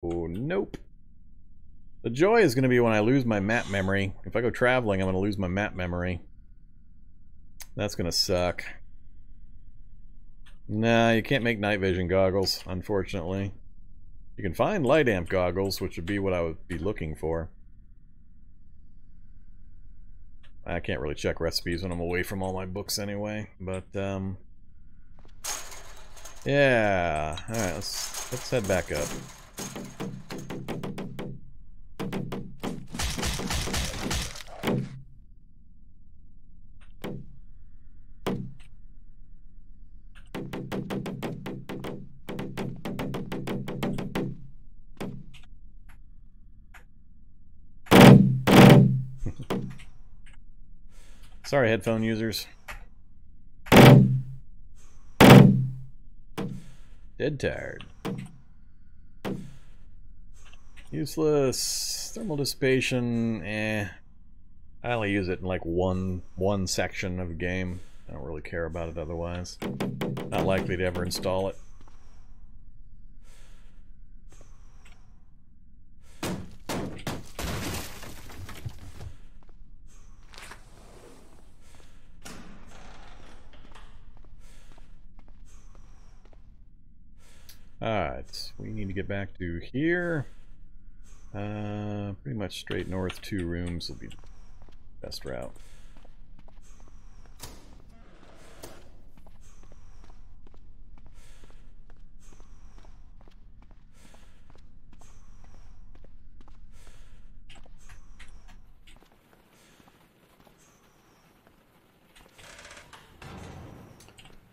Oh, nope. The joy is going to be when I lose my map memory. If I go traveling, I'm going to lose my map memory. That's going to suck. Nah, you can't make night vision goggles, unfortunately. You can find light amp goggles, which would be what I would be looking for. I can't really check recipes when I'm away from all my books anyway, but yeah. Alright, let's head back up. Sorry, headphone users. Dead tired. Useless. Thermal dissipation, eh. I only use it in like one section of the game. I don't really care about it otherwise. Not likely to ever install it. Alright, we need to get back to here. Pretty much straight north, 2 rooms will be the best route.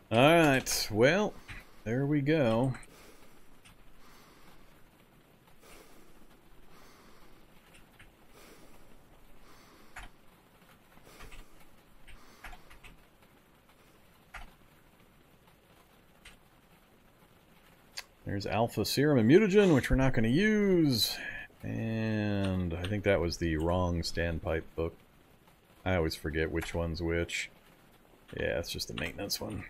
Alright, well, there we go. There's Alpha Serum and Mutagen, which we're not going to use. And I think that was the wrong standpipe book. I always forget which one's which. Yeah, it's just the maintenance one.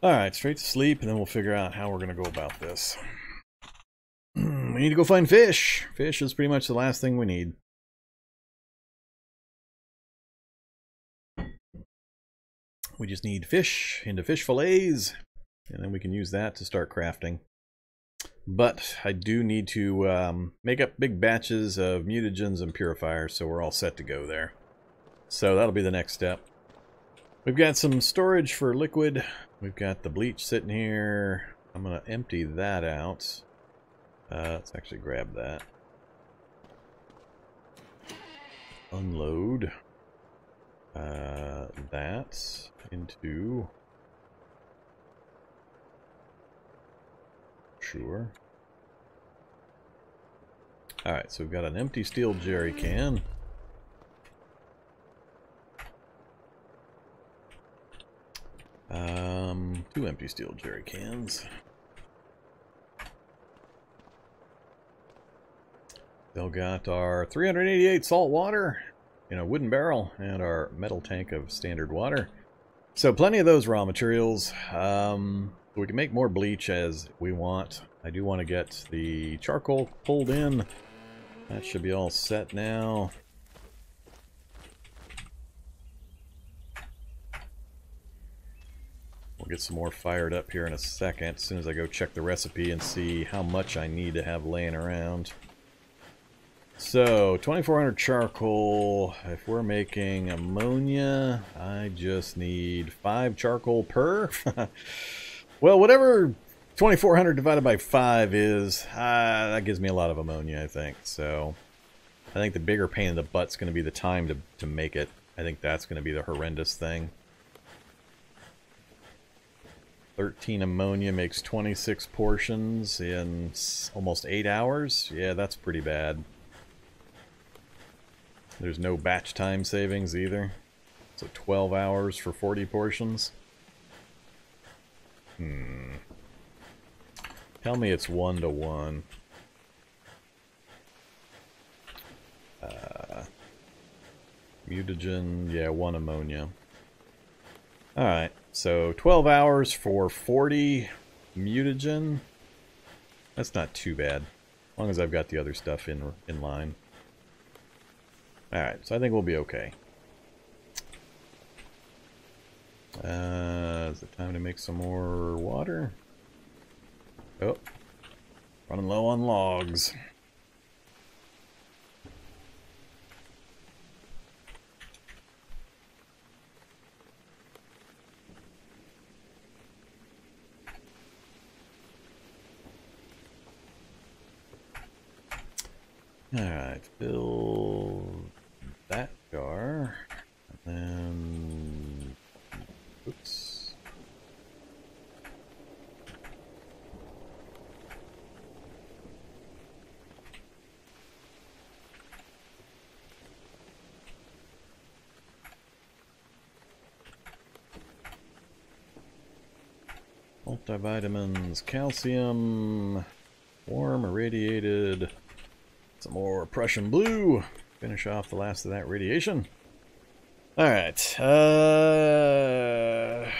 Alright, straight to sleep, and then we'll figure out how we're going to go about this. We need to go find fish. Fish is pretty much the last thing we need. We just need fish into fish fillets, and then we can use that to start crafting. But I do need to make up big batches of mutagens and purifiers, so we're all set to go there. So that'll be the next step. We've got some storage for liquid. We've got the bleach sitting here. I'm going to empty that out. Let's actually grab that. Unload that into... Sure. Alright, so we've got an empty steel jerry can. Two empty steel jerry cans. Still got our 388 salt water in a wooden barrel and our metal tank of standard water. So plenty of those raw materials. We can make more bleach as we want. I do want to get the charcoal pulled in. That should be all set now. We'll get some more fired up here in a second, as soon as I go check the recipe and see how much I need to have laying around. So, 2400 charcoal. If we're making ammonia, I just need 5 charcoal per. Well, whatever 2400 divided by 5 is, that gives me a lot of ammonia, I think. So, I think the bigger pain in the butt's going to be the time to make it. I think that's going to be the horrendous thing. 13 ammonia makes 26 portions in almost 8 hours. Yeah, that's pretty bad. There's no batch time savings either. So 12 hours for 40 portions. Tell me it's 1-to-1. Mutagen, yeah, 1 ammonia. Alright, so 12 hours for 40 mutagen. That's not too bad, as long as I've got the other stuff in line. Alright, so I think we'll be okay. Is it time to make some more water? Oh, running low on logs. Alright, fill that jar, and then, oops. Multivitamins, calcium, warm, irradiated. Some more Prussian blue. Finish off the last of that radiation. Alright. I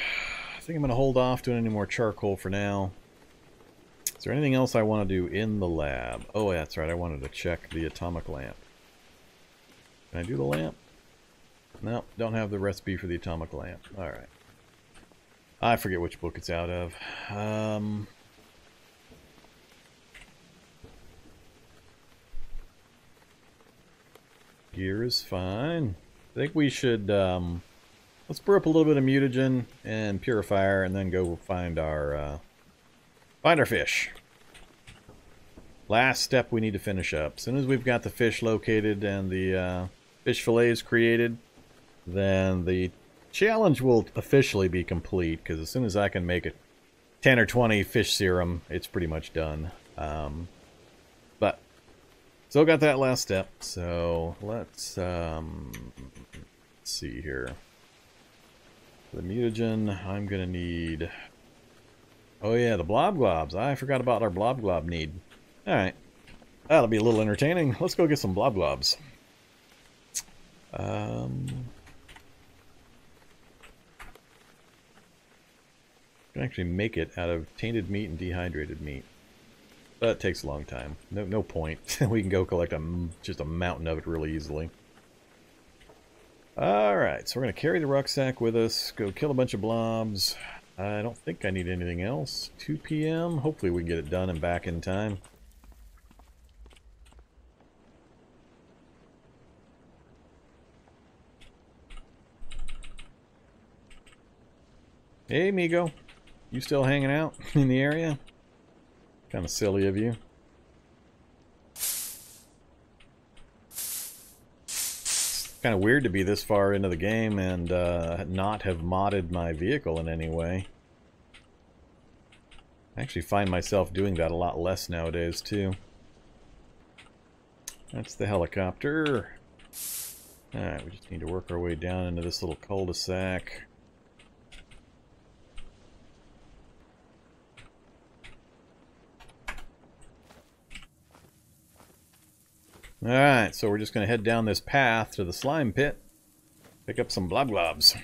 think I'm going to hold off doing any more charcoal for now. Is there anything else I want to do in the lab? Oh, that's right. I wanted to check the atomic lamp. Can I do the lamp? No, don't have the recipe for the atomic lamp. Alright. I forget which book it's out of. Gear is fine. I think we should, let's brew up a little bit of mutagen and purifier and then go find our fish. Last step we need to finish up. As soon as we've got the fish located and the fish fillets created, then the challenge will officially be complete, because as soon as I can make it 10 or 20 fish serum, it's pretty much done. But still got that last step, so let's see here. The mutagen, I'm gonna need, oh yeah, the blob globs. I forgot about our blob glob need. Alright, that'll be a little entertaining. Let's go get some blob globs. You can actually make it out of tainted meat and dehydrated meat. But it takes a long time. No point. We can go collect just a mountain of it really easily. Alright, so we're going to carry the rucksack with us, go kill a bunch of blobs. I don't think I need anything else. 2 p.m. Hopefully we can get it done and back in time. Hey, Migo. You still hanging out in the area? Kind of silly of you. It's kind of weird to be this far into the game and not have modded my vehicle in any way. I actually find myself doing that a lot less nowadays, too. That's the helicopter. Alright, we just need to work our way down into this little cul-de-sac. Alright, so we're just going to head down this path to the slime pit. Pick up some blob globs.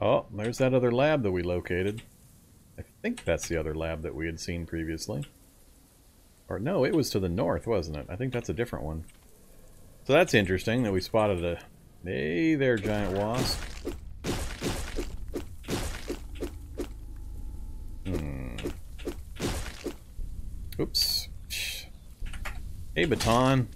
Oh, there's that other lab that we located. I think that's the other lab that we had seen previously. Or no, it was to the north, wasn't it? I think that's a different one. So that's interesting that we spotted a... Hey there, giant wasp. Oops. Hey, baton.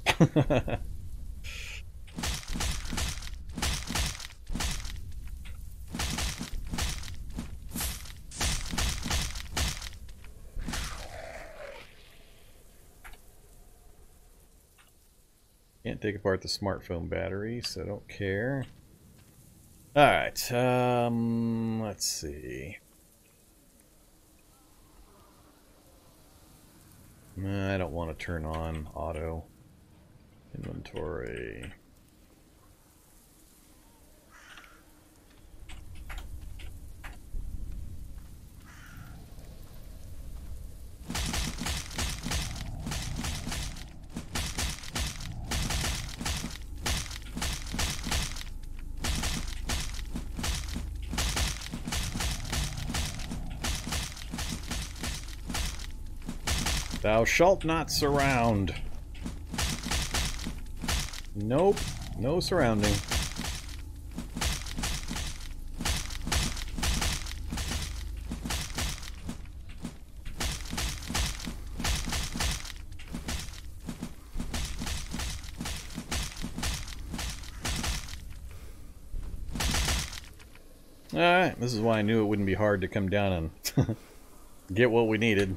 Can't take apart the smartphone battery, so I don't care. Alright, let's see. I don't want to turn on auto inventory. Thou shalt not surround. Nope, no surrounding. Alright, this is why I knew it wouldn't be hard to come down and get what we needed.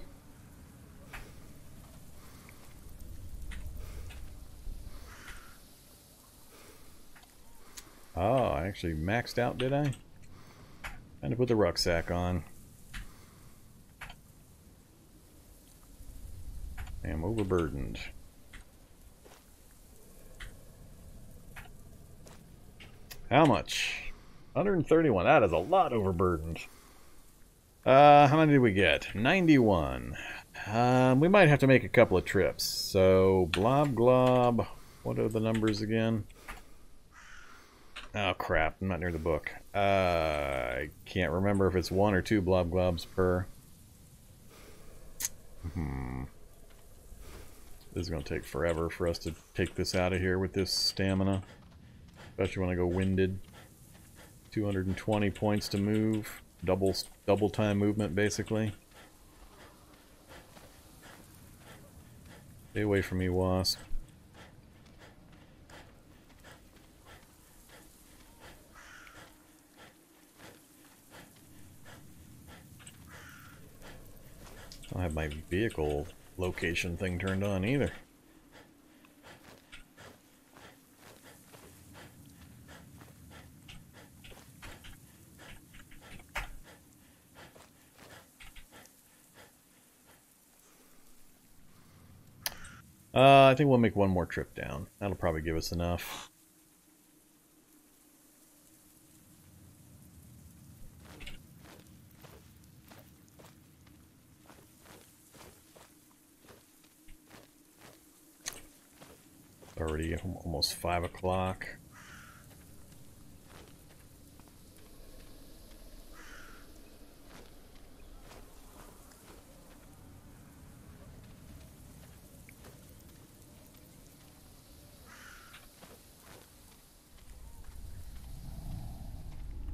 Oh, I actually maxed out, did I? Time to put the rucksack on. I'm overburdened. How much? 131. That is a lot overburdened. How many did we get? 91. We might have to make a couple of trips. So, blob glob. What are the numbers again? Oh crap, I'm not near the book. I can't remember if it's 1 or 2 blob globs per. This is going to take forever for us to take this out of here with this stamina. Especially when I go winded. 220 points to move. Double time movement, basically. Stay away from me, wasp. I don't have my vehicle location thing turned on either. I think we'll make one more trip down. That'll probably give us enough. Already almost 5 o'clock.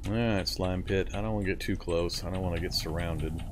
Alright, slime pit. I don't want to get too close. I don't want to get surrounded.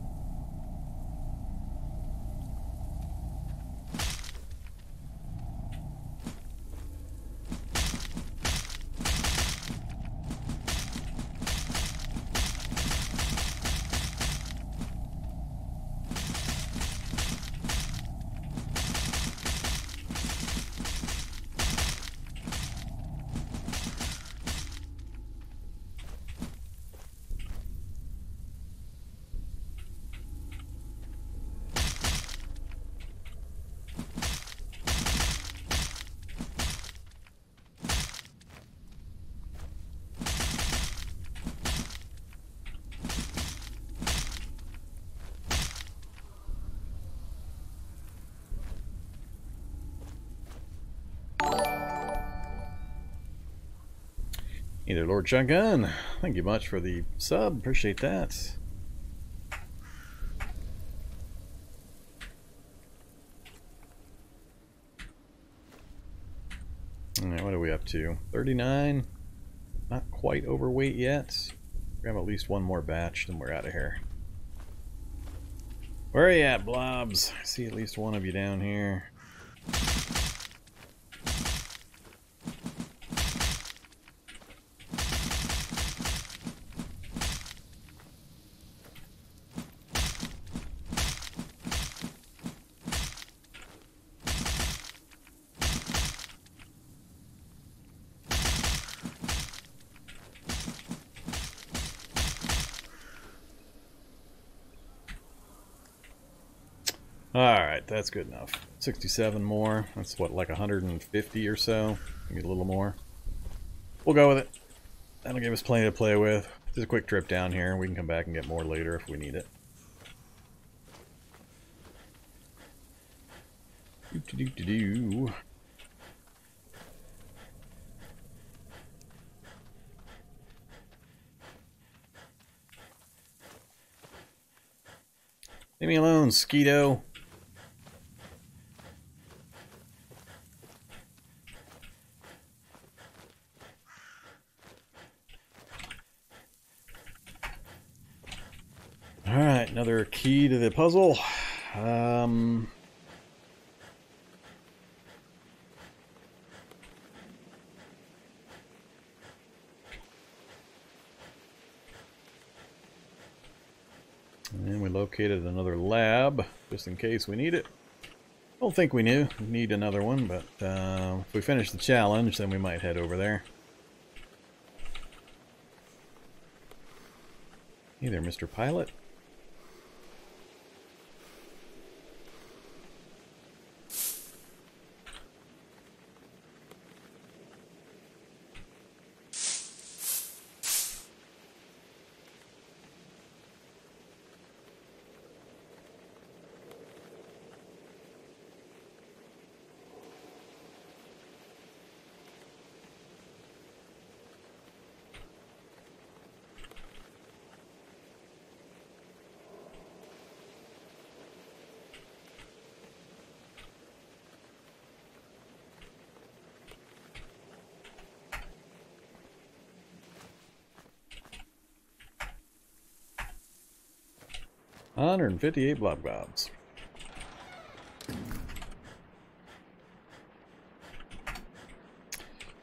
Either Lord Shotgun, thank you much for the sub, appreciate that. Alright, what are we up to? 39? Not quite overweight yet. Grab at least one more batch, then we're out of here. Where are you at, blobs? I see at least one of you down here. Alright, that's good enough. 67 more. That's what, like 150 or so? Maybe a little more. We'll go with it. That'll give us plenty to play with. Just a quick trip down here. We can come back and get more later if we need it. Do-do-do-do-do. Leave me alone, Skeeto. Alright, another key to the puzzle. And we located another lab, just in case we need it. I don't think we need another one, but if we finish the challenge, then we might head over there. Hey there, Mr. Pilot. $158 blob globs.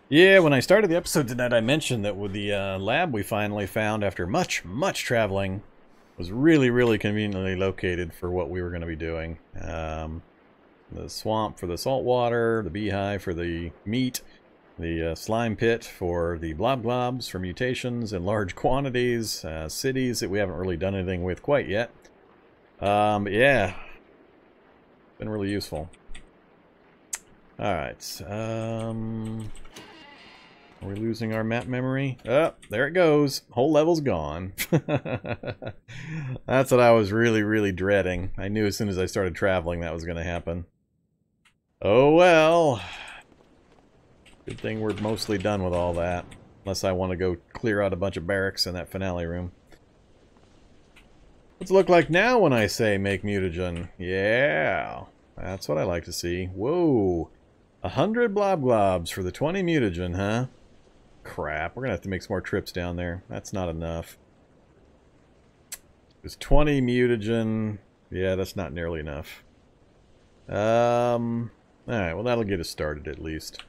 Yeah, when I started the episode tonight, I mentioned that with the lab we finally found after much traveling was really conveniently located for what we were going to be doing. The swamp for the salt water, the beehive for the meat, the slime pit for the blob globs for mutations in large quantities, cities that we haven't really done anything with quite yet. But yeah, been really useful. Alright, are we losing our map memory? Oh, there it goes. Whole level's gone. That's what I was really dreading. I knew as soon as I started traveling that was going to happen. Oh well. Good thing we're mostly done with all that. Unless I want to go clear out a bunch of barracks in that finale room. What's it look like now when I say make mutagen? Yeah, that's what I like to see. Whoa, 100 blob globs for the 20 mutagen, huh? Crap, we're gonna have to make some more trips down there. That's not enough. It's 20 mutagen. Yeah, that's not nearly enough. Alright, well that'll get us started at least.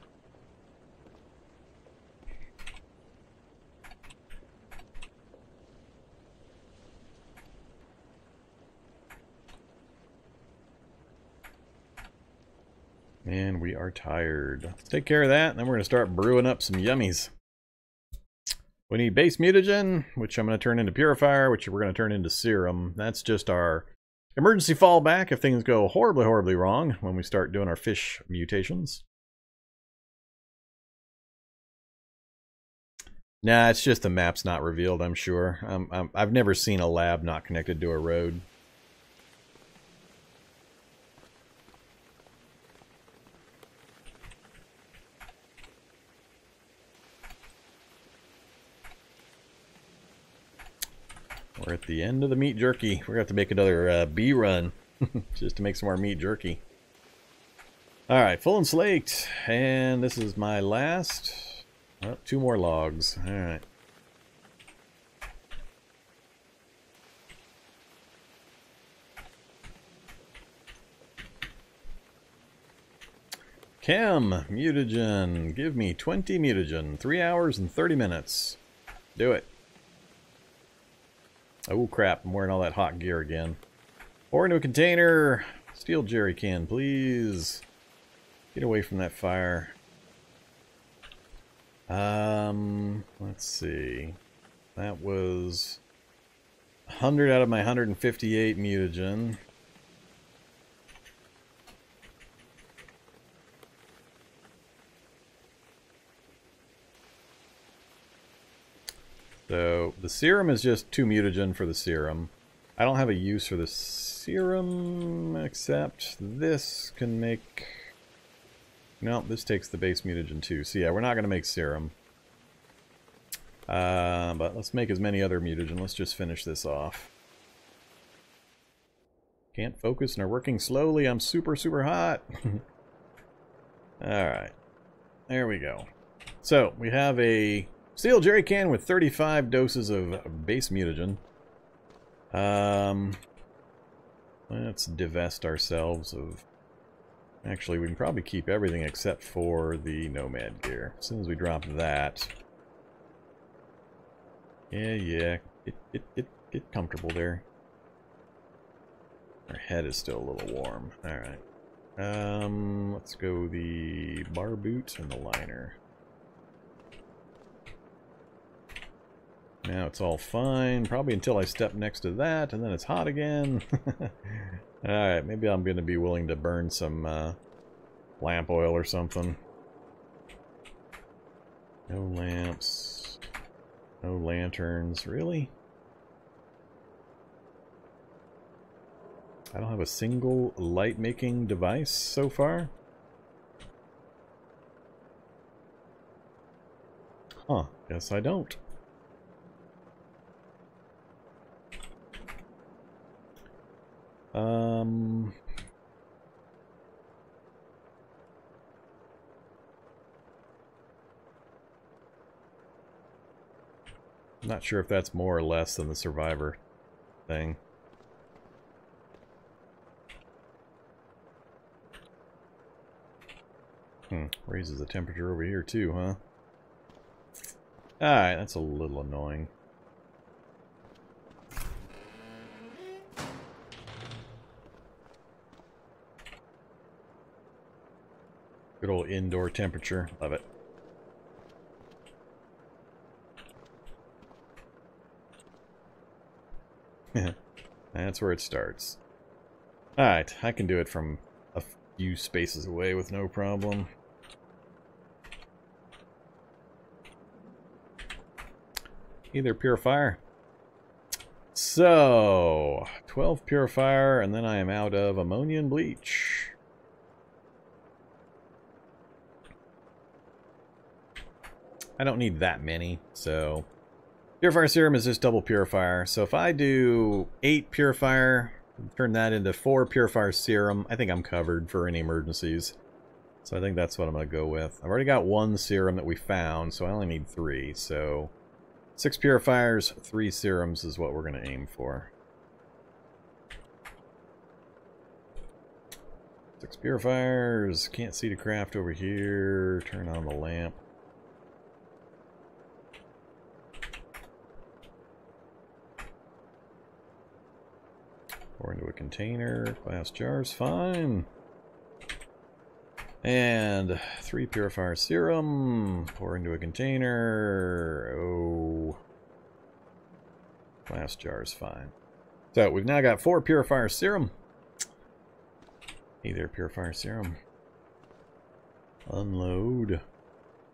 And we are tired. Let's take care of that, and then we're going to start brewing up some yummies. We need base mutagen, which I'm going to turn into purifier, which we're going to turn into serum. That's just our emergency fallback if things go horribly wrong when we start doing our fish mutations. Nah, it's just the map's not revealed, I'm sure. I've never seen a lab not connected to a road. We're at the end of the meat jerky. We're going to have to make another bee run just to make some more meat jerky. Alright, full and slaked. And this is my last... Oh, 2 more logs. Alright. Chem, mutagen. Give me 20 mutagen. 3 hours and 30 minutes. Do it. Oh crap, I'm wearing all that hot gear again. Pour into a container. Steel jerry can, please. Get away from that fire. Let's see. That was 100 out of my 158 mutagen. So the serum is just 2 mutagen for the serum. I don't have a use for the serum, except this can make... No, this takes the base mutagen too. So yeah, we're not going to make serum. But let's make as many other mutagen. Let's just finish this off. Can't focus and are working slowly. I'm super, super hot. Alright. There we go. So, we have a steel jerry can with 35 doses of base mutagen. Let's divest ourselves of... Actually, we can probably keep everything except for the nomad gear. As soon as we drop that... Yeah. Get comfortable there. Our head is still a little warm. Alright. Let's go the bar boot and the liner. Now it's all fine. Probably until I step next to that, and then it's hot again. Alright, maybe I'm going to be willing to burn some lamp oil or something. No lamps. No lanterns. Really? I don't have a single light-making device so far? Huh. Guess I don't. I'm not sure if that's more or less than the survivor thing. Raises the temperature over here too, huh? Alright, that's a little annoying. Good old indoor temperature. Love it. That's where it starts. Alright, I can do it from a few spaces away with no problem. Either purifier. So, 12 purifier, and then I am out of ammonia and bleach. I don't need that many, so... Purifier serum is just double purifier. So if I do 8 purifier, turn that into 4 purifier serum, I think I'm covered for any emergencies. So I think that's what I'm going to go with. I've already got 1 serum that we found, so I only need 3. So 6 purifiers, 3 serums is what we're going to aim for. 6 purifiers. Can't see the craft over here. Turn on the lamp. Pour into a container. Glass jars, fine. And 3 purifier serum. Pour into a container. Oh. Glass jars, fine. So we've now got 4 purifier serum. Either purifier serum. Unload.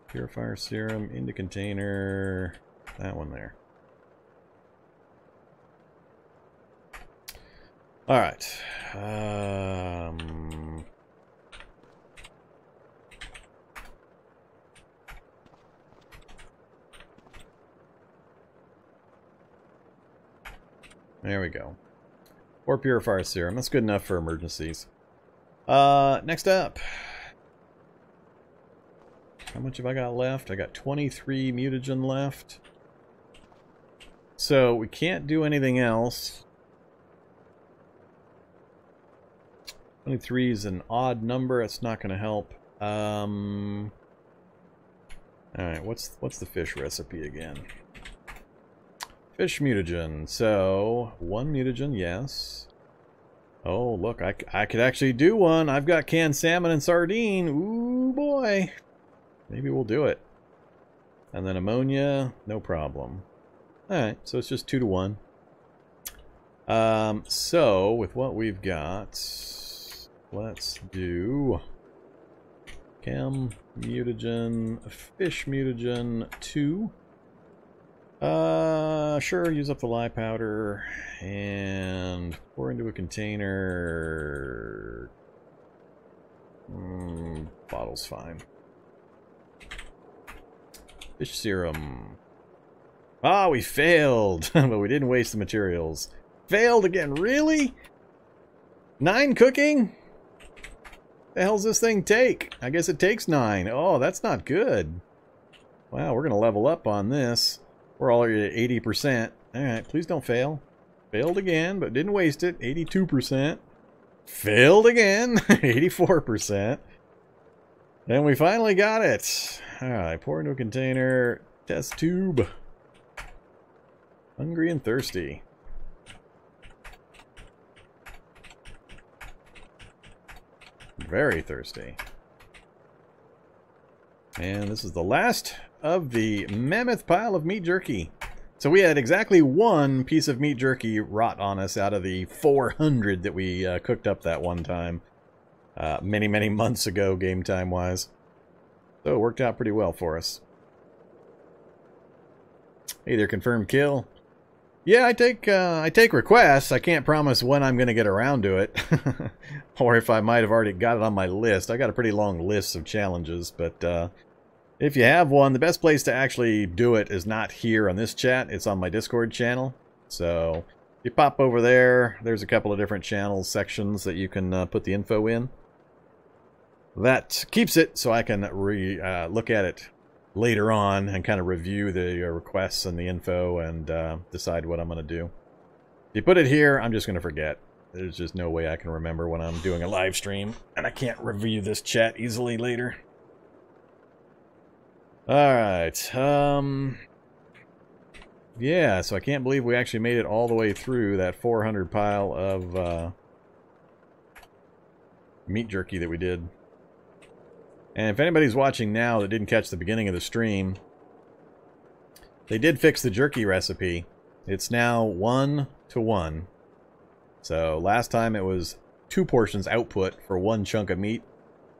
Purifier serum into container. That one there. All right. There we go. 4 purifier serum. That's good enough for emergencies. Next up. How much have I got left? I got 23 mutagen left. So we can't do anything else. 23 is an odd number. It's not going to help. Alright, what's the fish recipe again? Fish mutagen. So, 1 mutagen, yes. Oh, look, I could actually do one. I've got canned salmon and sardine. Ooh, boy. Maybe we'll do it. And then ammonia, no problem. Alright, so it's just 2 to 1. So, with what we've got, let's do chem mutagen, fish mutagen 2. Sure, use up the lye powder and pour into a container. Bottle's fine. Fish serum. Ah, we failed, but we didn't waste the materials. Failed again, really? 9 cooking? The hell's this thing take? I guess it takes 9. Oh, that's not good. Wow, we're gonna level up on this. We're already at 80%. Alright, please don't fail. Failed again, but didn't waste it. 82%. Failed again. 84%. And we finally got it. Alright, pour into a container. Test tube. Hungry and thirsty. Very thirsty. And this is the last of the mammoth pile of meat jerky. So we had exactly 1 piece of meat jerky rot on us out of the 400 that we cooked up that one time. Many months ago, game time wise. So it worked out pretty well for us. Hey there, confirmed kill. Yeah, I take requests. I can't promise when I'm going to get around to it. Or if I might have already got it on my list. I got a pretty long list of challenges, but if you have one, the best place to actually do it is not here on this chat. It's on my Discord channel. So if you pop over there, there's a couple of different channel sections that you can put the info in. That keeps it so I can look at it later on and kind of review the requests and the info and decide what I'm going to do. If you put it here, I'm just going to forget. There's just no way I can remember when I'm doing a live stream, and I can't review this chat easily later. Alright, yeah, so I can't believe we actually made it all the way through that 400 pile of meat jerky that we did. And if anybody's watching now that didn't catch the beginning of the stream, they did fix the jerky recipe. It's now 1 to 1. So last time it was 2 portions output for 1 chunk of meat.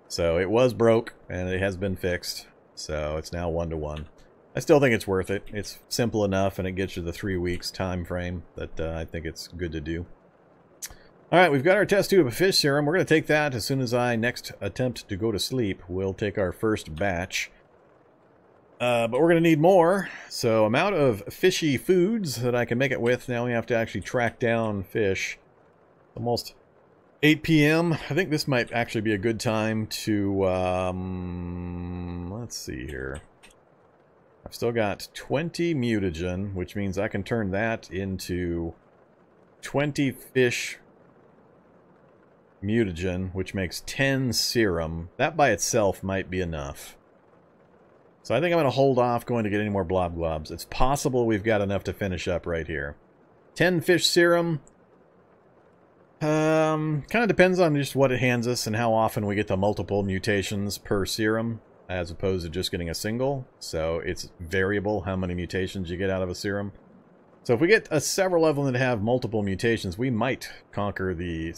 So it was broke, and it has been fixed. So it's now 1 to 1. I still think it's worth it. It's simple enough, and it gets you the 3 weeks time frame that I think it's good to do. Alright, we've got our test tube of fish serum. We're going to take that as soon as I next attempt to go to sleep. We'll take our first batch. But we're going to need more. So amount of fishy foods that I can make it with. Now we have to actually track down fish. Almost 8 p.m. I think this might actually be a good time to, let's see here. I've still got 20 mutagen, which means I can turn that into 20 fish mutagen, which makes 10 serum. That by itself might be enough. So I think I'm going to hold off going to get any more blob globs. It's possible we've got enough to finish up right here. 10 fish serum. Kind of depends on just what it hands us and how often we get the multiple mutations per serum, as opposed to just getting a single. So it's variable how many mutations you get out of a serum. So if we get several of them that have multiple mutations, we might conquer the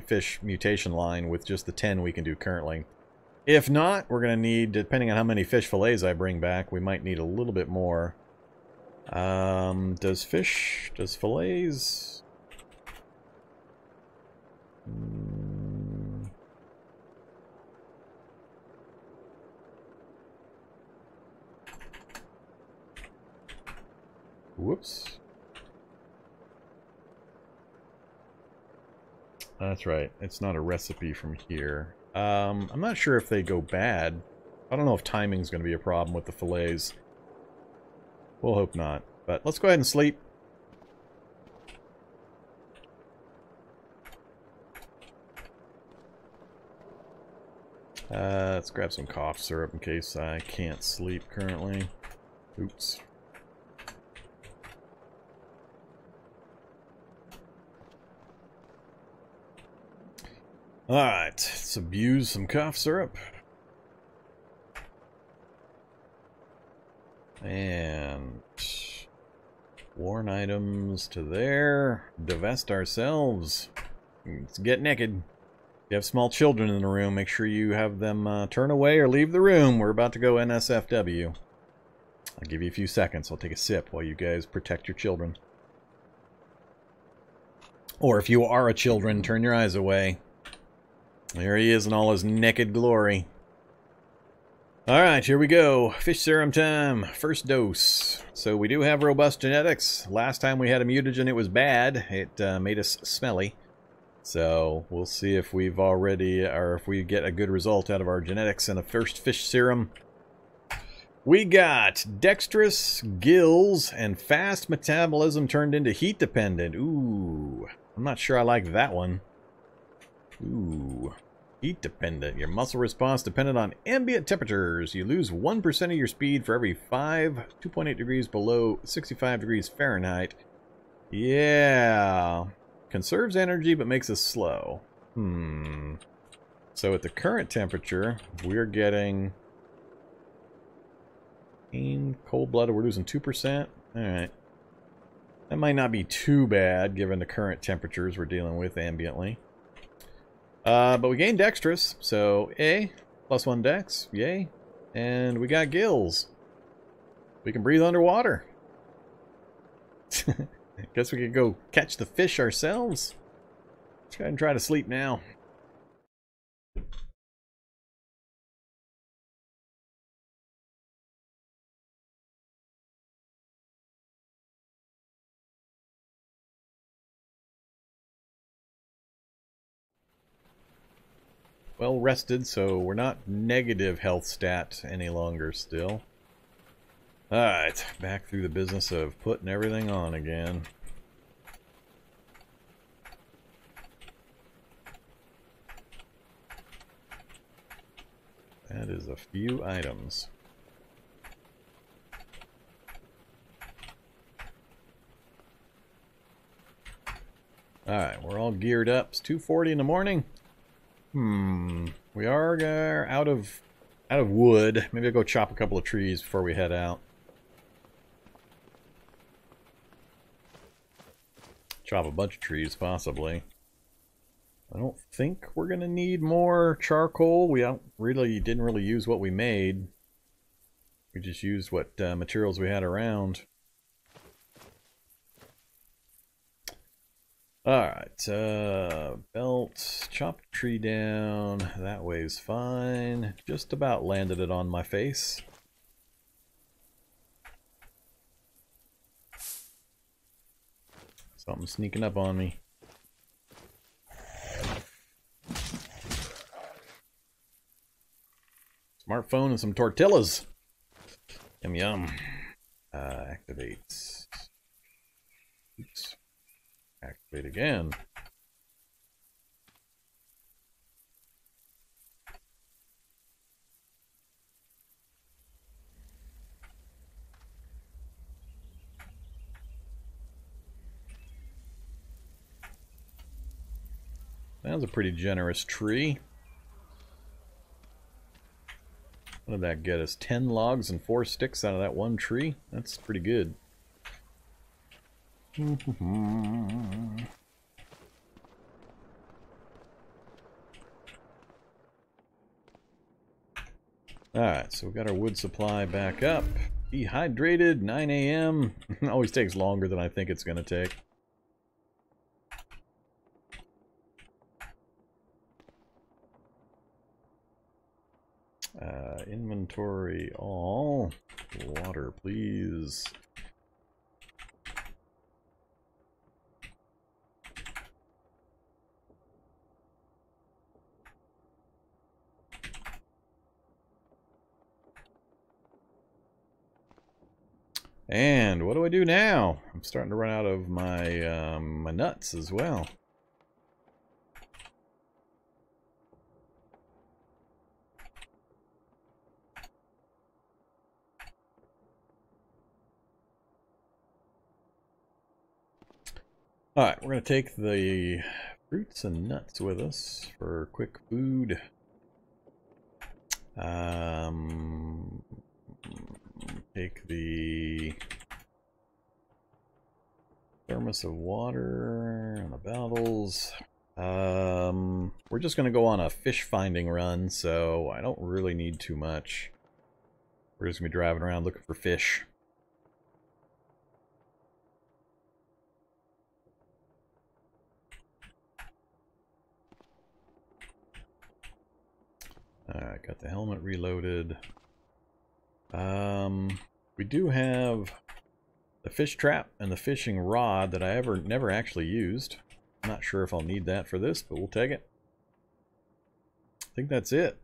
fish mutation line with just the 10 we can do currently. If not, we're going to need, depending on how many fish fillets I bring back, we might need a little bit more. Does fillets... Whoops. That's right. It's not a recipe from here. I'm not sure if they go bad. I don't know if timing's going to be a problem with the fillets. We'll hope not. But let's go ahead and sleep. Let's grab some cough syrup in case I can't sleep currently. Oops. Alright, let's abuse some cough syrup. And worn items to there. Divest ourselves. Let's get naked. If you have small children in the room, make sure you have them turn away or leave the room. We're about to go NSFW. I'll give you a few seconds. I'll take a sip while you guys protect your children. Or if you are a children, turn your eyes away. There he is in all his naked glory. Alright, here we go. Fish serum time. First dose. So we do have robust genetics. Last time we had a mutagen, it was bad. It made us smelly. So we'll see if we've already, or if we get a good result out of our genetics in the first fish serum. We got dexterous, gills, and fast metabolism turned into heat dependent. Ooh, I'm not sure I like that one. Ooh, heat dependent. Your muscle response dependent on ambient temperatures. You lose 1% of your speed for every 2.8 degrees below 65 degrees Fahrenheit. Yeah. Conserves energy but makes us slow. So at the current temperature, we're getting cold-blooded. We're losing 2%. Alright. That might not be too bad given the current temperatures we're dealing with ambiently. But we gained dexterous, so A, +1 dex, yay. And we got gills. We can breathe underwater. Guess we could go catch the fish ourselves. Let's go ahead and try to sleep now. Well rested, so we're not negative health stat any longer still. Alright, back through the business of putting everything on again. That is a few items. Alright, we're all geared up. It's 2:40 in the morning. We are out of wood. Maybe I'll go chop a couple of trees before we head out. Chop a bunch of trees, possibly. I don't think we're gonna need more charcoal. We didn't really use what we made. We just used what materials we had around. Alright, belt, chop a tree down, that way's fine. Just about landed it on my face. Something's sneaking up on me. Smartphone and some tortillas. Yum yum. Activate. Oops. Activate again. That was a pretty generous tree. What did that get us? 10 logs and 4 sticks out of that one tree? That's pretty good. Alright, so we've got our wood supply back up. Dehydrated, 9 a.m. Always takes longer than I think it's going to take. Inventory all. Water, please. And what do I do now? I'm starting to run out of my my nuts as well. Alright, we're going to take the fruits and nuts with us for quick food. Take the thermos of water and the bottles. We're just going to go on a fish finding run, so I don't really need too much. We're just going to be driving around looking for fish. Alright, got the helmet reloaded. We do have the fish trap and the fishing rod that I never actually used. I'm not sure if I'll need that for this, but we'll take it. I think that's it.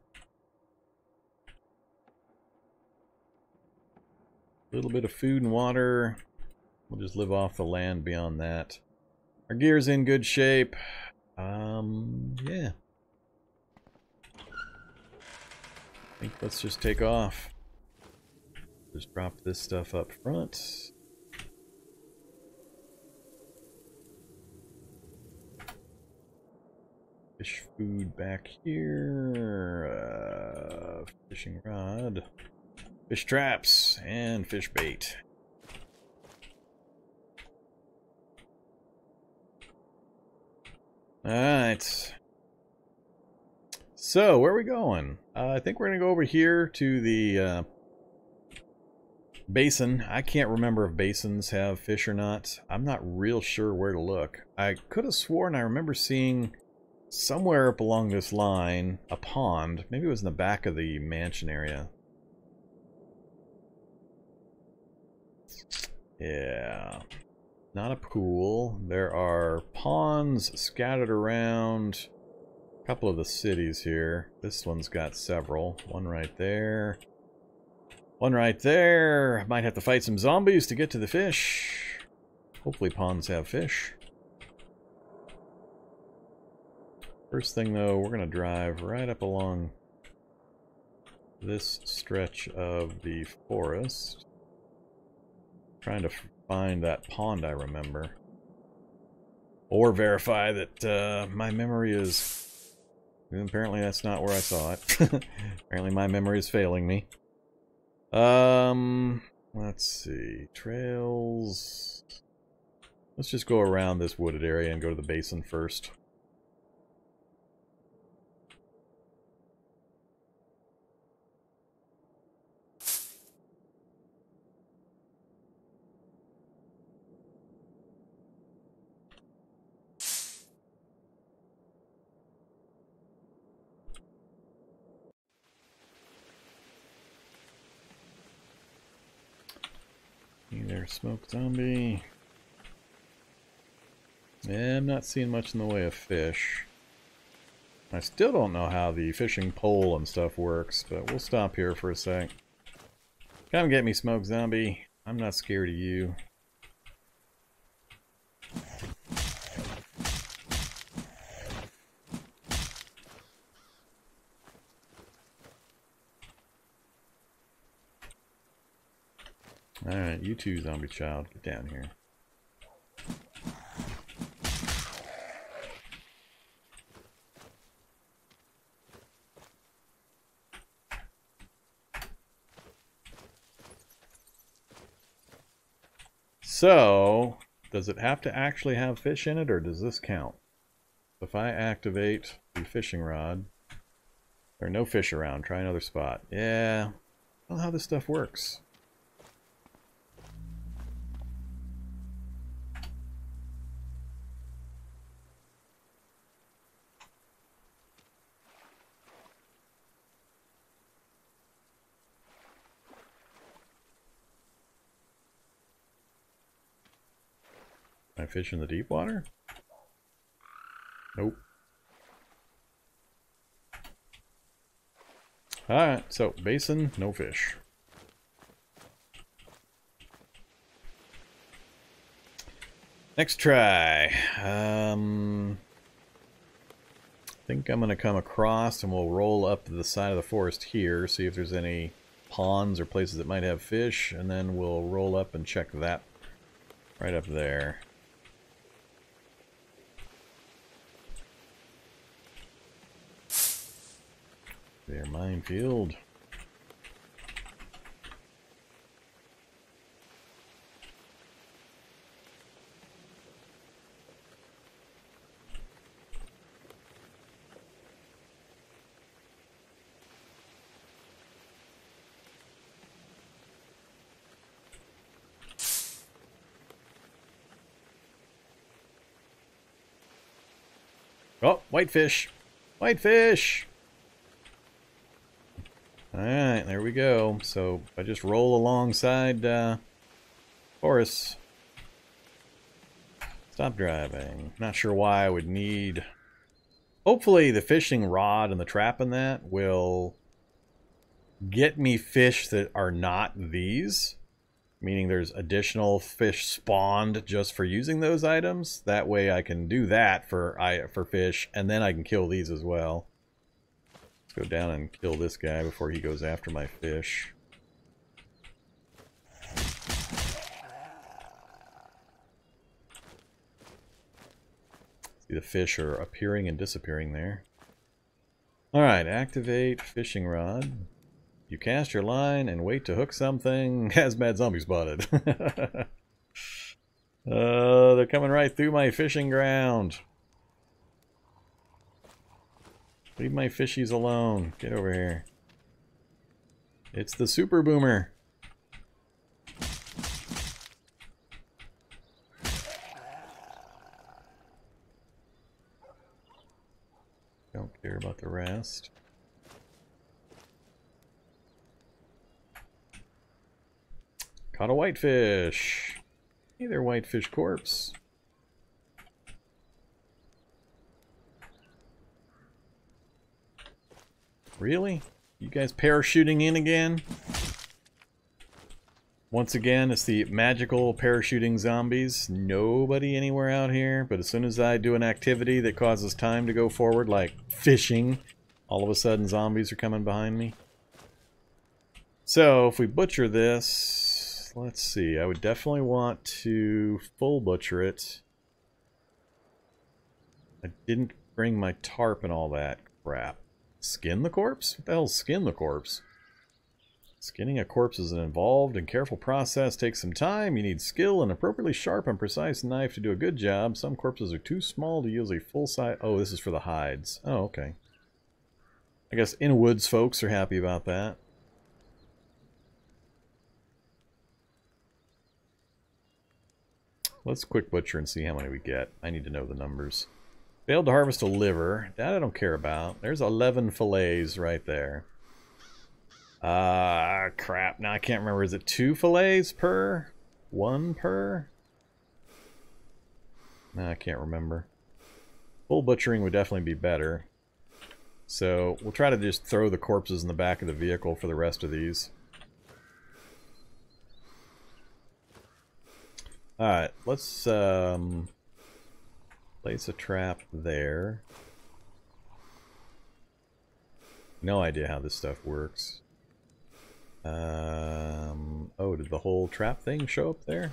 A little bit of food and water. We'll just live off the land beyond that. Our gear's in good shape. Yeah. I think let's just take off. Just drop this stuff up front. Fish food back here. Fishing rod. Fish traps and fish bait. Alright. So, where are we going? I think we're going to go over here to the basin. I can't remember if basins have fish or not. I'm not real sure where to look. I could have sworn I remember seeing somewhere up along this line a pond. Maybe it was in the back of the mansion area. Yeah. Not a pool. There are ponds scattered around a couple of the cities here. This one's got several. One right there. One right there. Might have to fight some zombies to get to the fish. Hopefully ponds have fish. First thing though, we're going to drive right up along this stretch of the forest. Trying to find that pond I remember. Or verify that my memory is... Apparently that's not where I saw it. Apparently my memory is failing me. Let's see. Trails... Let's just go around this wooded area and go to the basin first. Either smoke zombie. Yeah, I'm not seeing much in the way of fish. I still don't know how the fishing pole and stuff works, but we'll stop here for a sec. Come get me, smoke zombie. I'm not scared of you. Alright, you too, zombie child. Get down here. So, does it have to actually have fish in it, or does this count? If I activate the fishing rod, there are no fish around. Try another spot. Yeah, I don't know how this stuff works. Can I fish in the deep water? Nope. Alright, so basin, no fish. Next try. I think I'm going to come across and we'll roll up to the side of the forest here, see if there's any ponds or places that might have fish, and then we'll roll up and check that right up there. Their minefield. Oh, whitefish! Whitefish! Alright, there we go. So, I just roll alongside Forest. Stop driving. Not sure why I would need... Hopefully the fishing rod and the trap in that will get me fish that are not these. Meaning there's additional fish spawned just for using those items. That way I can do that for fish, and then I can kill these as well. Let's go down and kill this guy before he goes after my fish. See, the fish are appearing and disappearing there. Alright, activate fishing rod. You cast your line and wait to hook something. Hazmat zombie spotted. They're coming right through my fishing ground. Leave my fishies alone. Get over here. It's the super boomer. Don't care about the rest. Caught a whitefish. Hey there, whitefish corpse. Really? You guys parachuting in again? Once again, it's the magical parachuting zombies. Nobody anywhere out here, but as soon as I do an activity that causes time to go forward, like fishing, all of a sudden zombies are coming behind me. So, if we butcher this, let's see, I would definitely want to full butcher it. I didn't bring my tarp and all that crap. Skin the corpse? What the hell's skin the corpse? Skinning a corpse is an involved and careful process, takes some time. You need skill and appropriately sharp and precise knife to do a good job. Some corpses are too small to use a full size. Oh, this is for the hides. Oh, okay. I guess In Woods folks are happy about that. Let's quick butcher and see how many we get. I need to know the numbers. Failed to harvest a liver. That I don't care about. There's 11 fillets right there. Crap. Now I can't remember. Is it 2 fillets per? 1 per? No, I can't remember. Full butchering would definitely be better. So we'll try to just throw the corpses in the back of the vehicle for the rest of these. Alright, let's place a trap there. No idea how this stuff works. Oh, did the whole trap thing show up there?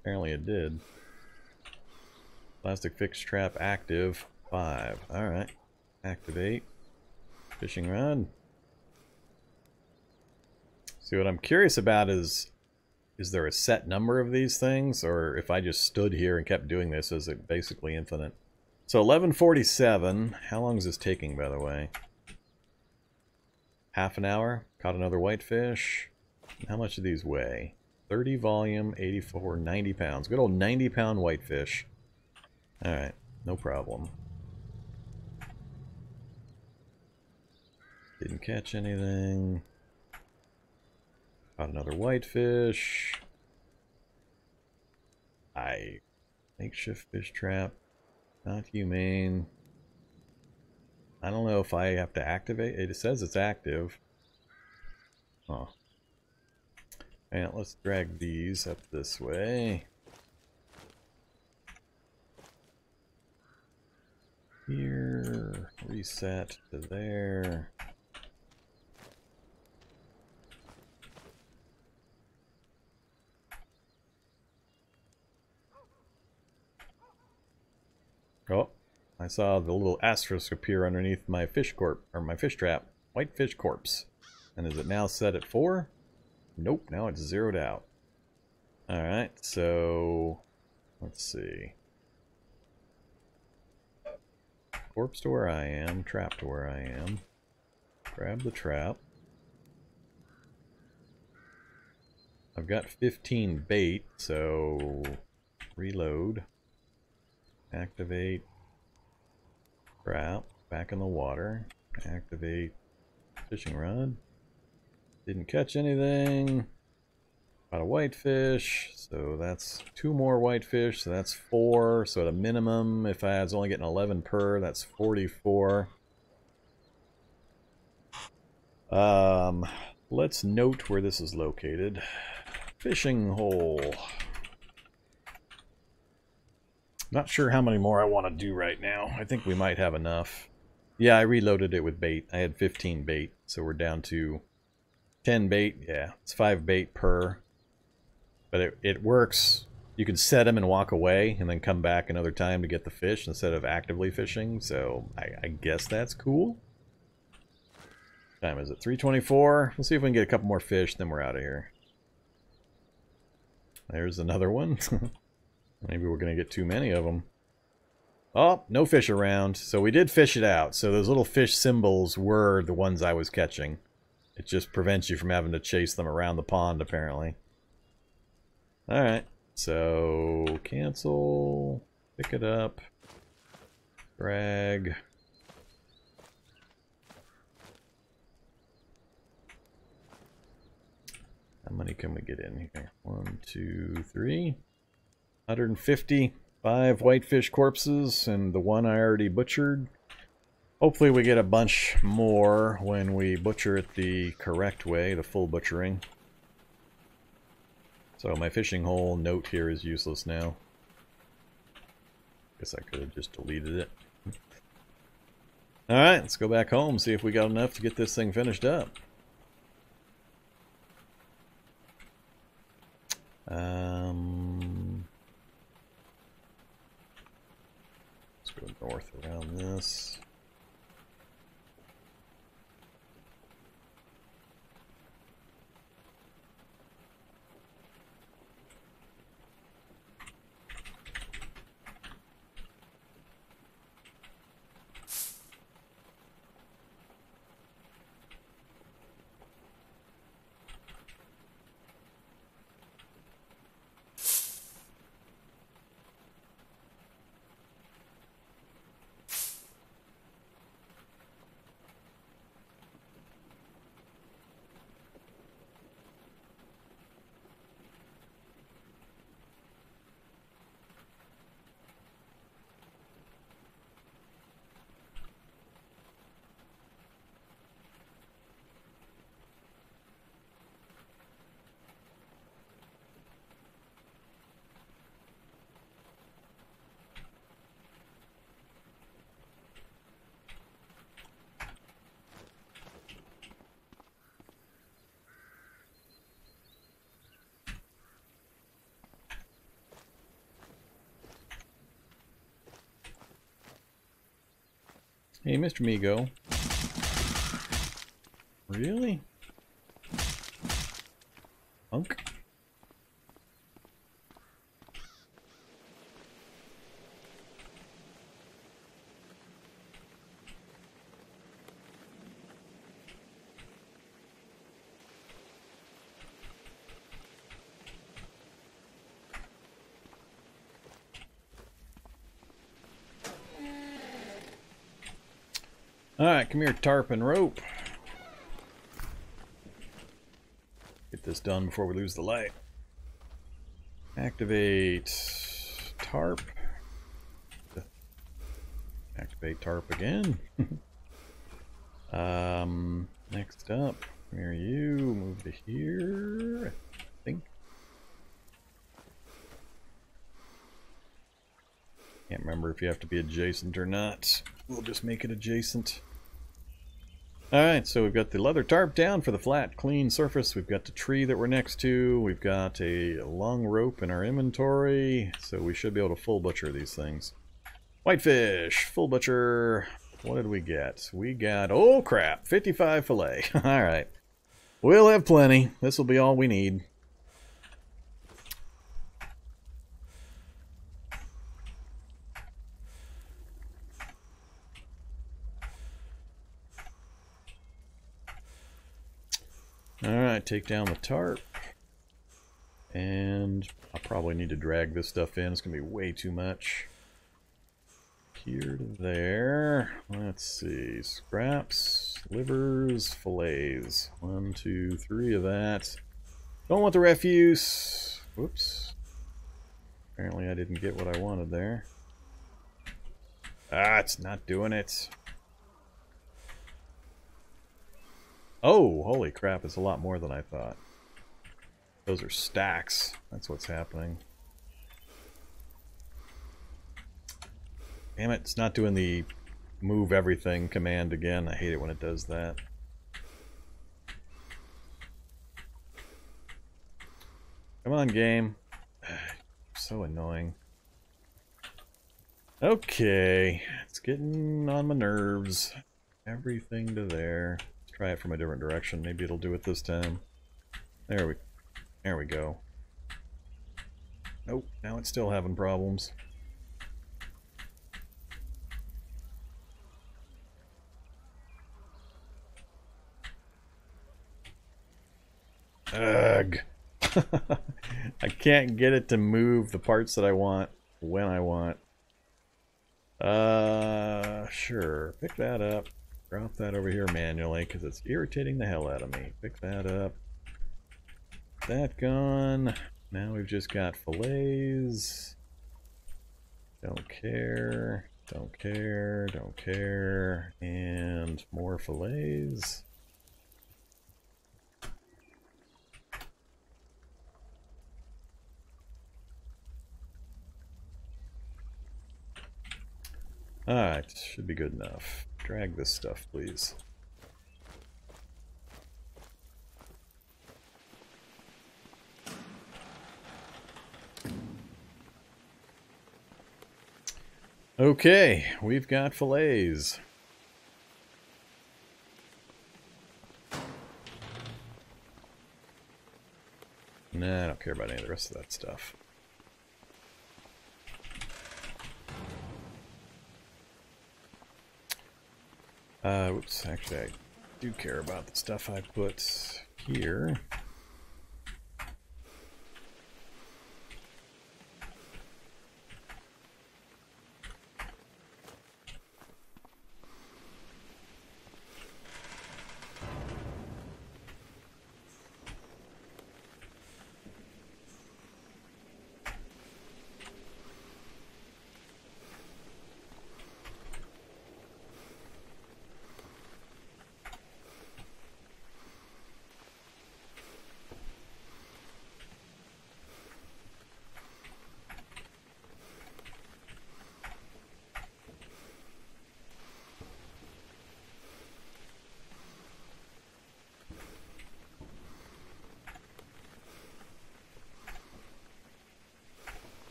Apparently it did. Plastic fixed trap active 5. Alright. Activate. Fishing rod. See, what I'm curious about is there a set number of these things? Or if I just stood here and kept doing this, is it basically infinite? So 11:47. How long is this taking, by the way? Half an hour. Caught another whitefish. How much do these weigh? 30 volume, 84, 90 pounds. Good old 90-pound whitefish. Alright, no problem. Didn't catch anything. Caught another whitefish. Makeshift fish trap. Not humane. I don't know if I have to activate. It says it's active. Huh. And let's drag these up this way. Here. Reset to there. Oh, I saw the little asterisk appear underneath my fish corp, or my fish trap. Whitefish corpse. And is it now set at 4? Nope, now it's zeroed out. Alright, so let's see. Corpse to where I am, trap to where I am. Grab the trap. I've got 15 bait, so reload. Activate. Trap. Back in the water. Activate fishing rod. Didn't catch anything. Got a whitefish, so that's 2 more whitefish, so that's 4. So at a minimum, if I was only getting 11 per, that's 44. Let's note where this is located. Fishing hole. Not sure how many more I want to do right now. I think we might have enough. Yeah, I reloaded it with bait. I had 15 bait, so we're down to 10 bait. Yeah, it's 5 bait per. But it works. You can set them and walk away and then come back another time to get the fish instead of actively fishing. So I guess that's cool. Time is it? 3:24. We'll see if we can get a couple more fish, then we're out of here. There's another one. Maybe we're going to get too many of them. Oh, no fish around. So we did fish it out. So those little fish symbols were the ones I was catching. It just prevents you from having to chase them around the pond, apparently. Alright, so cancel, pick it up, drag. How many can we get in here? 1, 2, 3. 150. 5 whitefish corpses and the one I already butchered. Hopefully we get a bunch more when we butcher it the correct way, the full butchering. So my fishing hole note here is useless now. Guess I could have just deleted it. Alright, let's go back home, see if we got enough to get this thing finished up. Let's go north around this. Hey, Mr. Migo. Really? Punk? Alright, come here, tarp and rope. Get this done before we lose the light. Activate tarp. Activate tarp again. Next up, come here, you move to here, I think. Can't remember if you have to be adjacent or not. We'll just make it adjacent. Alright, so we've got the leather tarp down for the flat, clean surface. We've got the tree that we're next to. We've got a long rope in our inventory. So we should be able to full butcher these things. Whitefish, full butcher. What did we get? We got, oh crap, 55 fillet. Alright. We'll have plenty. This will be all we need. Alright, take down the tarp. And I'll probably need to drag this stuff in. It's going to be way too much. Here to there. Let's see. Scraps, livers, fillets. 1, 2, 3 of that. Don't want the refuse. Whoops. Apparently I didn't get what I wanted there. Ah, it's not doing it. Oh, holy crap, it's a lot more than I thought. Those are stacks. That's what's happening. Damn it, it's not doing the move everything command again. I hate it when it does that. Come on, game. So annoying. Okay, it's getting on my nerves. Everything to there. Let's try it from a different direction. Maybe it'll do it this time. There we go. Nope, now it's still having problems. Ugh. I can't get it to move the parts that I want when I want. Sure. Pick that up. Drop that over here manually because it's irritating the hell out of me. Pick that up. That gone. Now we've just got fillets. Don't care. Don't care. Don't care. And more fillets. Alright, should be good enough. Drag this stuff, please. Okay, we've got fillets. Nah, I don't care about any of the rest of that stuff. Oops, actually I do care about the stuff I put here.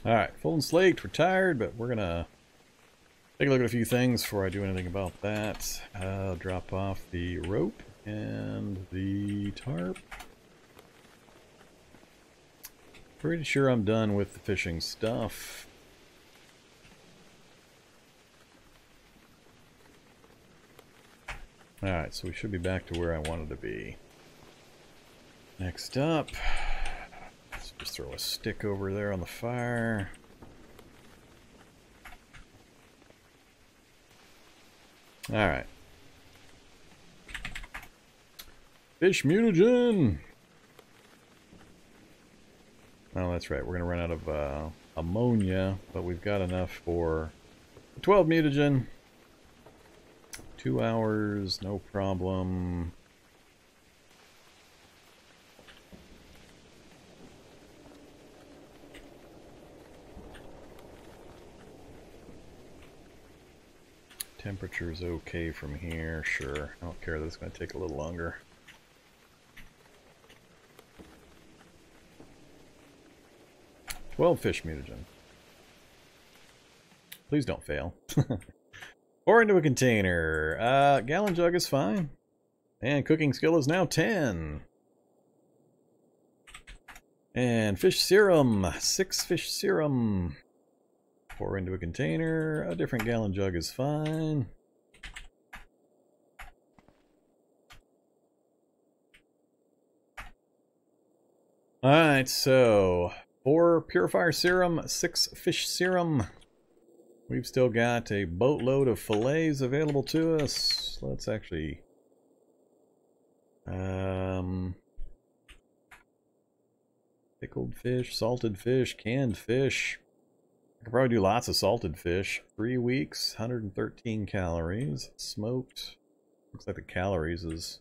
Alright, full and slaked, we're tired, but we're gonna take a look at a few things before I do anything about that. I'll drop off the rope and the tarp. Pretty sure I'm done with the fishing stuff. Alright, so we should be back to where I wanted to be. Next up, let's just throw a stick over there on the fire. Alright. Fish Mutant! Oh, that's right. We're going to run out of ammonia, but we've got enough for 12 mutagen. 2 hours, no problem. Temperature's okay from here, sure. I don't care that it's going to take a little longer. 12 fish mutagen. Please don't fail. Pour into a container. Gallon jug is fine. And cooking skill is now 10. And fish serum. 6 fish serum. Pour into a container. A different gallon jug is fine. Alright, so 4 purifier serum, 6 fish serum. We've still got a boatload of fillets available to us. Let's actually... pickled fish, salted fish, canned fish. I could probably do lots of salted fish. 3 weeks, 113 calories. Smoked. Looks like the calories is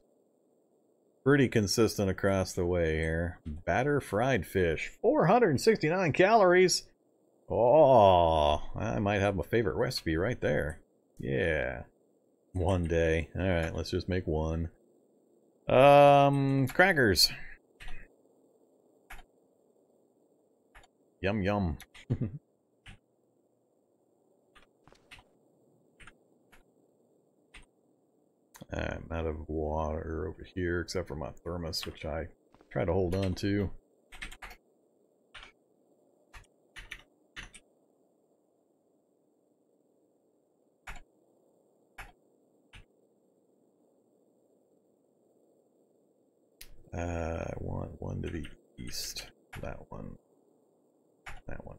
pretty consistent across the way here. Batter fried fish. 469 calories! Oh, I might have my favorite recipe right there. Yeah. One day. Alright, let's just make one. Crackers. Yum yum. I'm out of water over here, except for my thermos, which I try to hold on to. I want one to the east. That one. That one.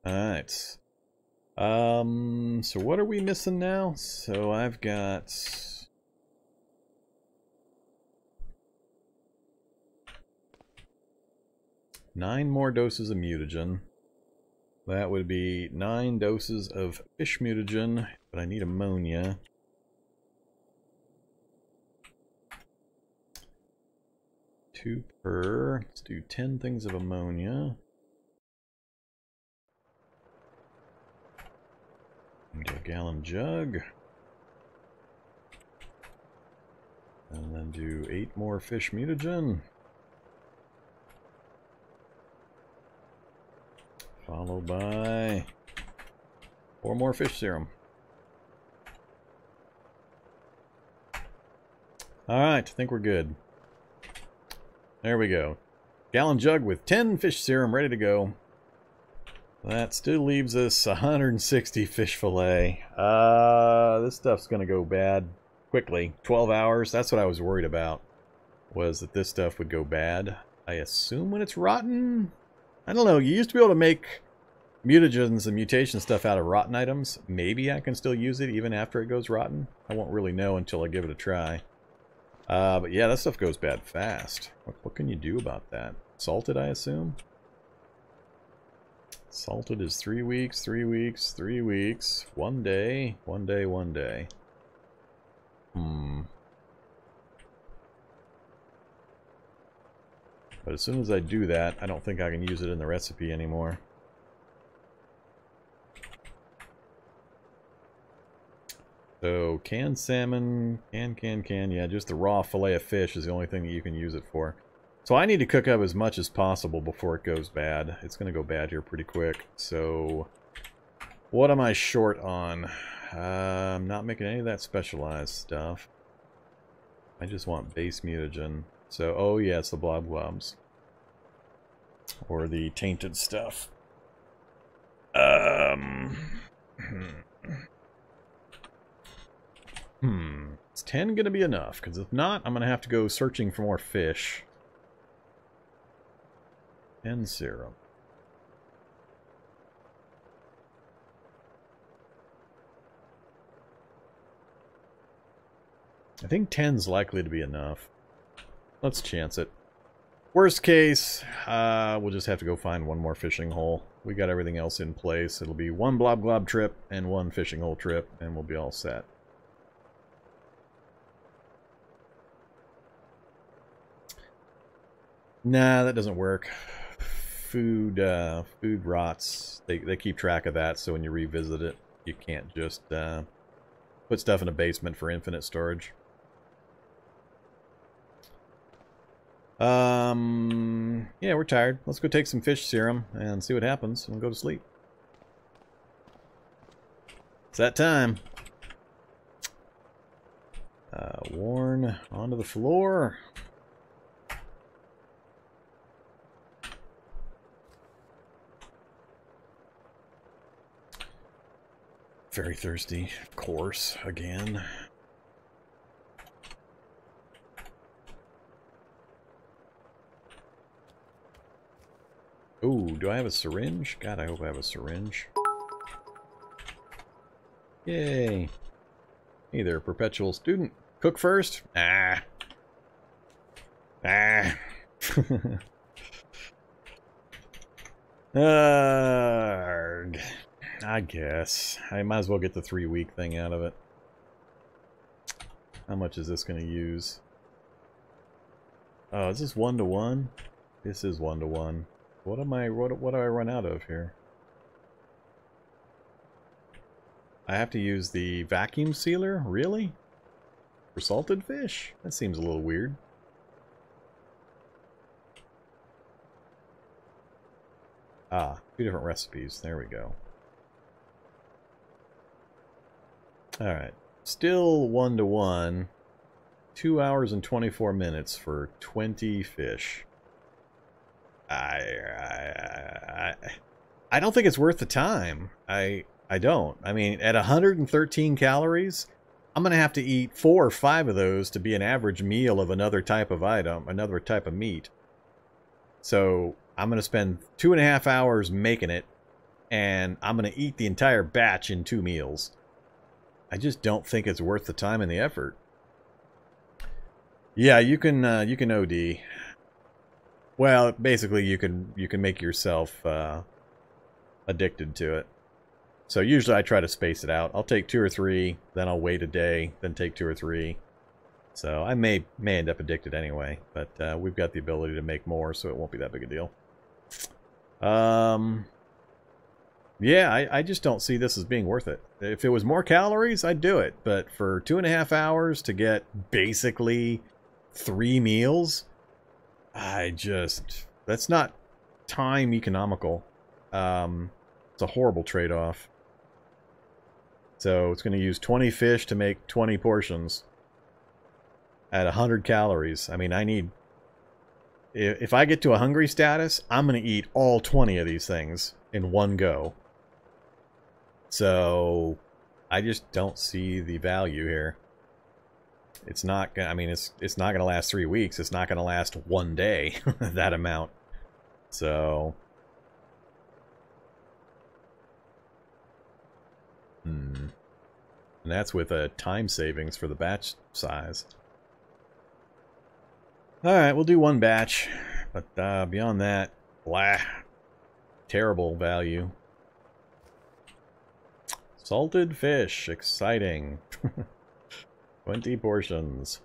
Alright. So what are we missing now? So I've got... nine more doses of mutagen. That would be 9 doses of fish mutagen, but I need ammonia. Two per. Let's do 10 things of ammonia. Into a gallon jug. And then do 8 more fish mutagen. Followed by 4 more fish serum. Alright, I think we're good. There we go. Gallon jug with 10 fish serum ready to go. That still leaves us 160 fish fillet. This stuff's gonna go bad quickly. 12 hours, that's what I was worried about. Was that this stuff would go bad. I assume when it's rotten? I don't know, you used to be able to make mutagens and mutation stuff out of rotten items. Maybe I can still use it even after it goes rotten. I won't really know until I give it a try. But yeah, that stuff goes bad fast. What can you do about that? Salted, I assume? Salted is 3 weeks, 3 weeks, 3 weeks. 1 day, 1 day, 1 day. But as soon as I do that, I don't think I can use it in the recipe anymore. So, canned salmon, yeah, just the raw fillet of fish is the only thing that you can use it for. So I need to cook up as much as possible before it goes bad. It's going to go bad here pretty quick. So, what am I short on? I'm not making any of that specialized stuff. I just want base mutagen. So, oh yeah, it's the blob globs. Or the tainted stuff. Is 10 going to be enough? Because if not, I'm going to have to go searching for more fish. And serum. I think 10's likely to be enough. Let's chance it. Worst case, we'll just have to go find one more fishing hole. We got everything else in place. It'll be 1 blob glob trip and 1 fishing hole trip, and we'll be all set. Nah, that doesn't work. Food rots. They keep track of that, so when you revisit it, you can't just put stuff in a basement for infinite storage. Yeah, we're tired. Let's go take some fish serum and see what happens and go to sleep. It's that time. Worn onto the floor. Very thirsty, of course, again. Ooh, do I have a syringe? God, I hope I have a syringe. Yay. Hey there, perpetual student. Cook first? Ah. Ah. Arrgh. I guess. I might as well get the 3-week thing out of it. How much is this going to use? Oh, is this 1-to-1? This is 1-to-1. What do I run out of here? I have to use the vacuum sealer? Really? For salted fish? That seems a little weird. Ah, 2 different recipes. There we go. Alright. Still 1-to-1. 2 hours and 24 minutes for 20 fish. I don't think it's worth the time. I don't. I mean, at 113 calories, I'm going to have to eat 4 or 5 of those to be an average meal of another type of item, another type of meat. So I'm going to spend 2.5 hours making it, and I'm going to eat the entire batch in 2 meals. I just don't think it's worth the time and the effort. Yeah, you can OD. Well, basically, you can make yourself addicted to it. So usually I try to space it out. I'll take 2 or 3, then I'll wait a day, then take 2 or 3. So I may end up addicted anyway, but we've got the ability to make more, so it won't be that big a deal. Yeah, I just don't see this as being worth it. If it was more calories, I'd do it. But for 2.5 hours to get basically 3 meals, that's not time economical. It's a horrible trade-off. So it's going to use 20 fish to make 20 portions at 100 calories. I mean, if I get to a hungry status, I'm going to eat all 20 of these things in one go. So I just don't see the value here. It's not gonna, I mean, it's not going to last 3 weeks. It's not going to last 1 day, that amount. So and that's with a time savings for the batch size. Alright, we'll do 1 batch. But beyond that, blah. Terrible value. Salted fish. Exciting. 20 portions.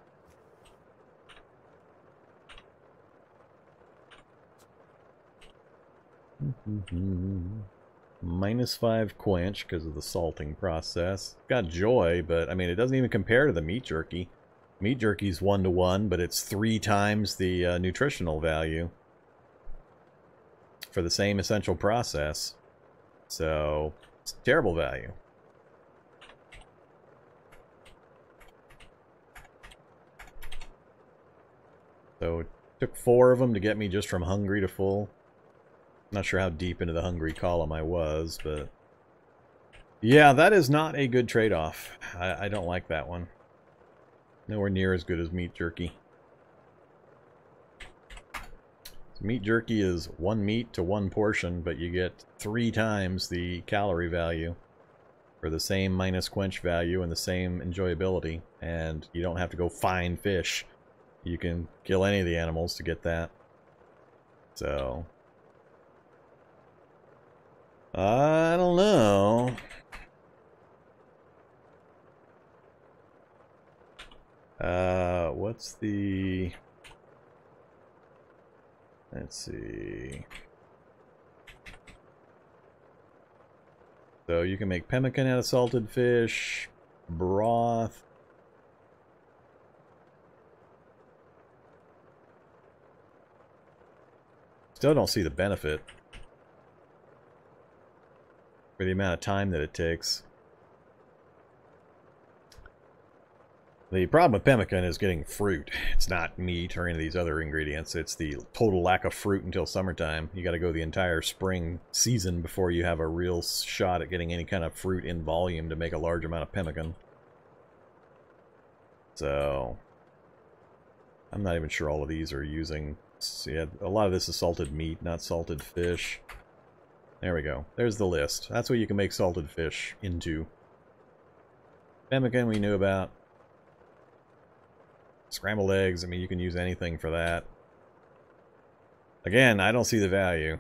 -5 quench because of the salting process. Got joy, but I mean, it doesn't even compare to the meat jerky. Meat jerky's 1-to-1, but it's 3 times the nutritional value for the same essential process. So it's terrible value. So it took 4 of them to get me just from hungry to full. Not sure how deep into the hungry column I was, but yeah, that is not a good trade-off. I don't like that one. Nowhere near as good as meat jerky. So meat jerky is 1 meat to 1 portion, but you get 3 times the calorie value for the same minus quench value and the same enjoyability, and you don't have to go find fish. You can kill any of the animals to get that. So I don't know. What's the... Let's see. So you can make pemmican out of salted fish, broth. Still don't see the benefit for the amount of time that it takes. The problem with pemmican is getting fruit. It's not meat or any of these other ingredients. It's the total lack of fruit until summertime. You got to go the entire spring season before you have a real shot at getting any kind of fruit in volume to make a large amount of pemmican. So, I'm not even sure all of these are using... See, a lot of this is salted meat, not salted fish. There we go. There's the list. That's what you can make salted fish into. Pemmican we knew about. Scrambled eggs, I mean, you can use anything for that. Again, I don't see the value.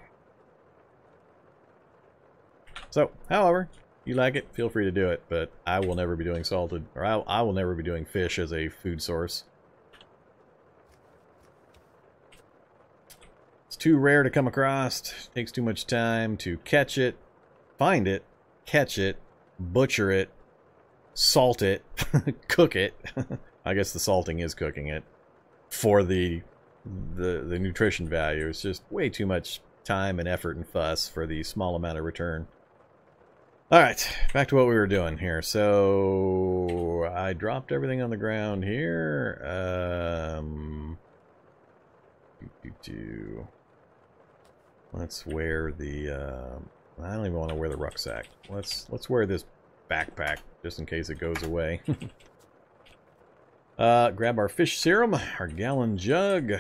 So, however, you like it, feel free to do it, but I will never be doing salted, or I will never be doing fish as a food source. It's too rare to come across, takes too much time to catch it, find it, catch it, butcher it, salt it, cook it. I guess the salting is cooking it for the nutrition value. It's just way too much time and effort and fuss for the small amount of return. Alright, back to what we were doing here. So, I dropped everything on the ground here. Let's wear the... I don't even want to wear the rucksack. Let's wear this backpack, just in case it goes away. Grab our fish serum, our gallon jug.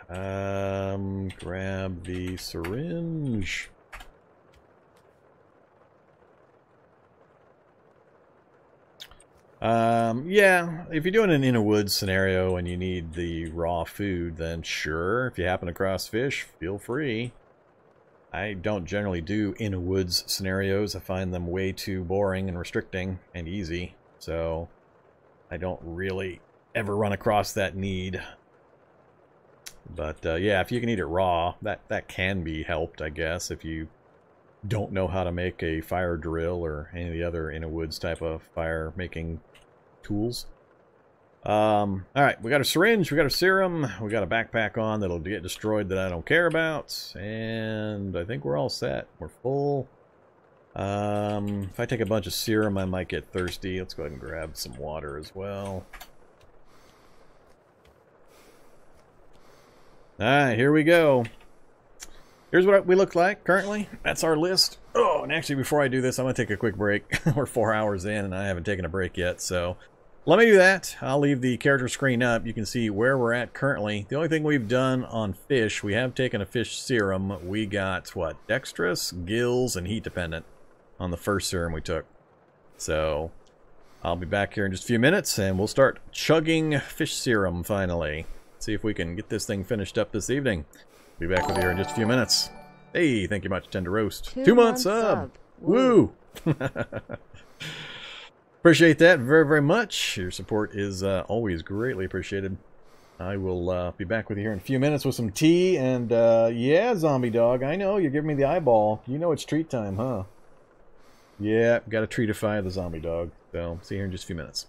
Grab the syringe. Yeah, if you're doing an in a woods scenario and you need the raw food, then sure. If you happen across fish, feel free. I don't generally do in a woods scenarios. I find them way too boring and restricting and easy. So I don't really ever run across that need. But yeah, if you can eat it raw, that can be helped, I guess, if you don't know how to make a fire drill or any of the other in a woods type of fire making tools. Alright, we got a syringe, we got a serum, we got a backpack on that'll get destroyed that I don't care about, and I think we're all set. We're full. If I take a bunch of serum, I might get thirsty. Let's go ahead and grab some water as well. Alright, here we go. Here's what we look like currently. That's our list. Oh, and actually before I do this, I'm going to take a quick break. We're 4 hours in and I haven't taken a break yet, so let me do that. I'll leave the character screen up. You can see where we're at currently. The only thing we've done on fish, we have taken a fish serum. We got, what, dexterous, gills, and heat dependent on the first serum we took. So I'll be back here in just a few minutes and we'll start chugging fish serum finally. See if we can get this thing finished up this evening. Be back with you in just a few minutes. Hey, thank you much, Tender Roast. 2 months sub. Woo! Appreciate that very, very much. Your support is always greatly appreciated. I will be back with you here in a few minutes with some tea. And yeah, Zombie Dog, I know, you're giving me the eyeball. You know it's treat time, huh? Yeah, got to treatify the Zombie Dog. So, see you here in just a few minutes.